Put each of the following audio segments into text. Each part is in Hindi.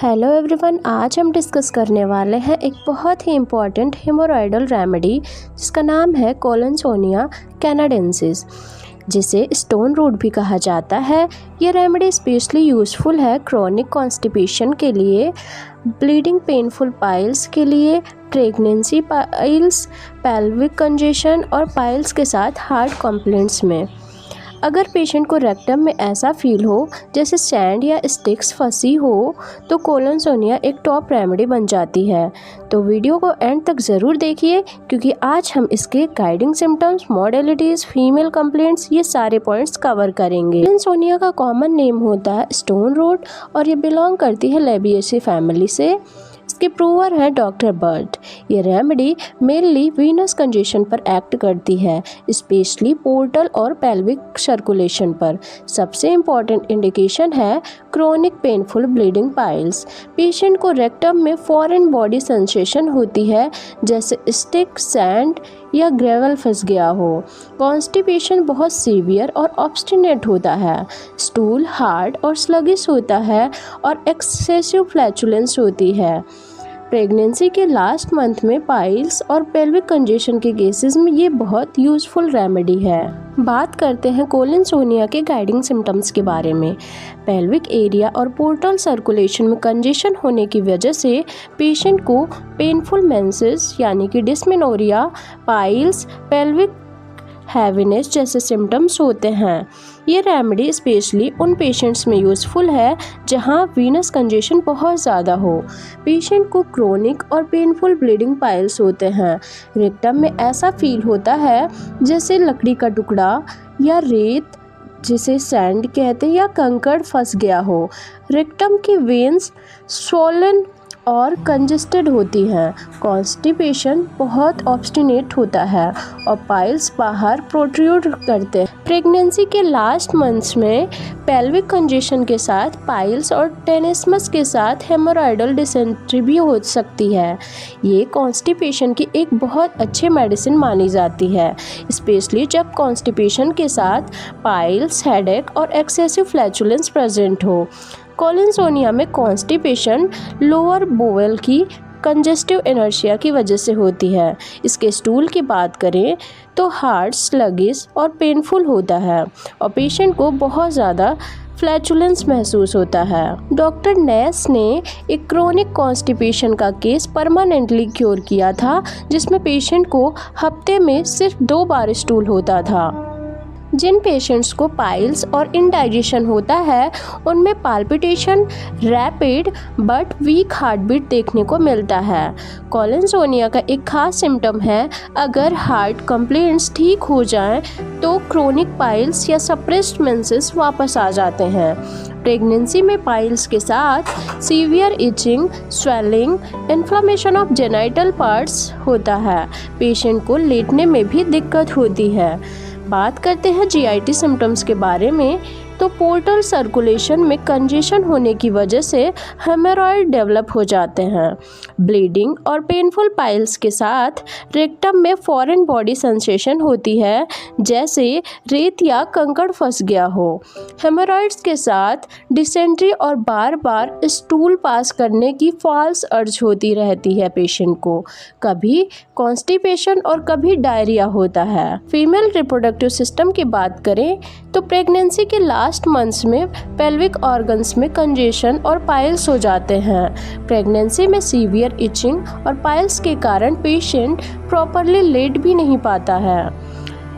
हेलो एवरीवन, आज हम डिस्कस करने वाले हैं एक बहुत ही इम्पॉर्टेंट हेमोरॉइडल रेमेडी जिसका नाम है कोलिनसोनिया कैनाडेंसिस, जिसे स्टोन रूट भी कहा जाता है। ये रेमेडी स्पेशली यूज़फुल है क्रोनिक कॉन्स्टिपेशन के लिए, ब्लीडिंग पेनफुल पाइल्स के लिए, प्रेगनेंसी पाइल्स, पेल्विक कंजेशन और पाइल्स के साथ हार्ट कंप्लेंट्स में। अगर पेशेंट को रेक्टम में ऐसा फील हो जैसे सैंड या स्टिक्स फंसी हो तो कोलिनसोनिया एक टॉप रेमेडी बन जाती है। तो वीडियो को एंड तक ज़रूर देखिए क्योंकि आज हम इसके guiding symptoms, modalities, female complaints, ये सारे पॉइंट्स कवर करेंगे। कोलिनसोनिया का कॉमन नेम होता है स्टोन रूट और ये बिलोंग करती है लेबिएसी फैमिली से। इसके प्रूवर है डॉक्टर बर्ट। ये रेमेडी मेनली वीनस कंजेशन पर एक्ट करती है, स्पेशली पोर्टल और पेल्विक सर्कुलेशन पर। सबसे इम्पॉर्टेंट इंडिकेशन है chronic painful bleeding piles. Patient को रेक्टम में फॉरेन बॉडी सेंसेशन होती है जैसे स्टिक, सैंड या ग्रेवल फंस गया हो। कॉन्स्टिपेशन बहुत सीवियर और ऑब्स्टिनेट होता है। स्टूल हार्ड और स्लगिश होता है और एक्सेसिव फ्लैचुलेंस होती है। प्रेगनेंसी के लास्ट मंथ में पाइल्स और पेल्विक कंजेशन के केसेस में ये बहुत यूज़फुल रेमेडी है। बात करते हैं कोलिनसोनिया के गाइडिंग सिम्टम्स के बारे में। पेल्विक एरिया और पोर्टल सर्कुलेशन में कंजेशन होने की वजह से पेशेंट को पेनफुल मेंसेस यानी कि डिस्मेनोरिया, पाइल्स, पेल्विक हैवीनेस जैसे सिम्टम्स होते हैं। ये रेमेडी स्पेशली उन पेशेंट्स में यूज़फुल है जहां वीनस कंजेशन बहुत ज़्यादा हो। पेशेंट को क्रोनिक और पेनफुल ब्लीडिंग पाइल्स होते हैं। रेक्टम में ऐसा फील होता है जैसे लकड़ी का टुकड़ा या रेत, जिसे सैंड कहते हैं, या कंकड़ फंस गया हो। रेक्टम की वेन्स स्वोलन और कंजेस्टेड होती हैं। कॉन्स्टिपेशन बहुत ऑब्स्टिनेट होता है और पाइल्स बाहर प्रोट्रूड करते हैं। प्रेगनेंसी के लास्ट मंथ्स में पेल्विक कंजेशन के साथ पाइल्स और टेनिसमस के साथ हेमोरॉइडल डिसेंट्री भी हो सकती है। ये कॉन्स्टिपेशन की एक बहुत अच्छी मेडिसिन मानी जाती है, स्पेशली जब कॉन्स्टिपेशन के साथ पाइल्स, हेडेक और एक्सेसिव फ्लैचुलेंस प्रेजेंट हो। कोलिनसोनिया में कॉन्स्टिपेशन लोअर बोवेल की कंजेस्टिव इनर्शिया की वजह से होती है। इसके स्टूल की बात करें तो हार्ड, स्लगिश और पेनफुल होता है और पेशेंट को बहुत ज़्यादा फ्लैचुलेंस महसूस होता है। डॉक्टर नेस ने एक क्रोनिक कॉन्स्टिपेशन का केस परमानेंटली क्योर किया था जिसमें पेशेंट को हफ्ते में सिर्फ 2 बार स्टूल होता था। जिन पेशेंट्स को पाइल्स और इंडाइजेशन होता है उनमें palpitation, rapid but weak heart beat देखने को मिलता है। कोलिनसोनिया का एक खास सिम्टम है, अगर हार्ट कंप्लेंट्स ठीक हो जाएं तो क्रोनिक पाइल्स या सप्रेस्ड मेंसेस वापस आ जाते हैं। प्रेगनेंसी में पाइल्स के साथ severe itching, swelling, inflammation of genital parts होता है। पेशेंट को लेटने में भी दिक्कत होती है। बात करते हैं जीआईटी सिम्टम्स के बारे में तो पोर्टल सर्कुलेशन में कंजेशन होने की वजह से हेमोरॉइड डेवलप हो जाते हैं। ब्लीडिंग और पेनफुल पाइल्स के साथ रेक्टम में फॉरेन बॉडी सेंसेशन होती है जैसे रेत या कंकड़ फंस गया हो। हेमोरॉइड्स के साथ डिसेंट्री और बार बार स्टूल पास करने की फॉल्स अर्ज होती रहती है पेशेंट को। कभी कॉन्स्टिपेशन और कभी डायरिया होता है। फीमेल रिप्रोडक्टिव सिस्टम की बात करें तो प्रेगनेंसी के लास्ट मंथ्स में पेल्विक ऑर्गन्स में कंजेशन और पाइल्स हो जाते हैं। प्रेगनेंसी में सीवियर इचिंग और पाइल्स के कारण पेशेंट प्रॉपरली लेट भी नहीं पाता है।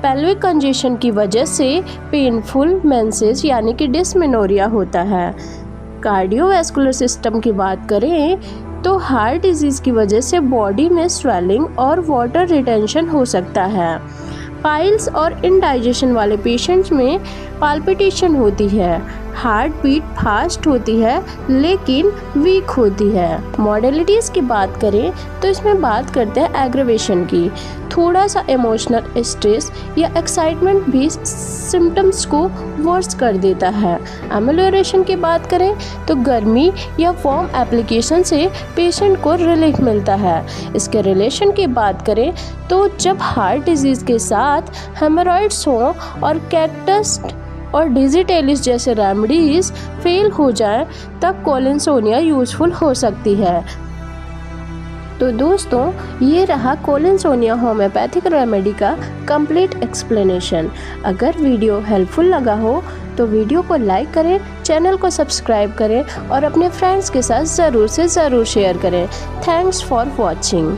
पेल्विक कंजेशन की वजह से पेनफुल मेंसेस यानी कि डिस्मेनोरिया होता है। कार्डियोवैस्कुलर सिस्टम की बात करें तो हार्ट डिजीज़ की वजह से बॉडी में स्वेलिंग और वाटर रिटेंशन हो सकता है। पाइल्स और इंडाइजेशन वाले पेशेंट्स में पाल्पिटेशन होती है, हार्ट बीट फास्ट होती है लेकिन वीक होती है। मॉडलिटीज़ की बात करें तो इसमें बात करते हैं एग्रेवेशन की। थोड़ा सा इमोशनल स्ट्रेस या एक्साइटमेंट भी सिम्टम्स को वर्स कर देता है। एमेलियोरेशन की बात करें तो गर्मी या वार्म एप्लीकेशन से पेशेंट को रिलीफ मिलता है। इसके रिलेशन की बात करें तो जब हार्ट डिजीज़ के साथ हेमोरॉइड्स हो और कैक्टस और डिजिटेलिस जैसे रेमेडीज फेल हो जाएं तब कोलिनसोनिया यूज़फुल हो सकती है। तो दोस्तों, ये रहा कोलिनसोनिया होम्योपैथिक रेमेडी का कंप्लीट एक्सप्लेनेशन। अगर वीडियो हेल्पफुल लगा हो तो वीडियो को लाइक करें, चैनल को सब्सक्राइब करें और अपने फ्रेंड्स के साथ ज़रूर से ज़रूर शेयर करें। Thanks for watching.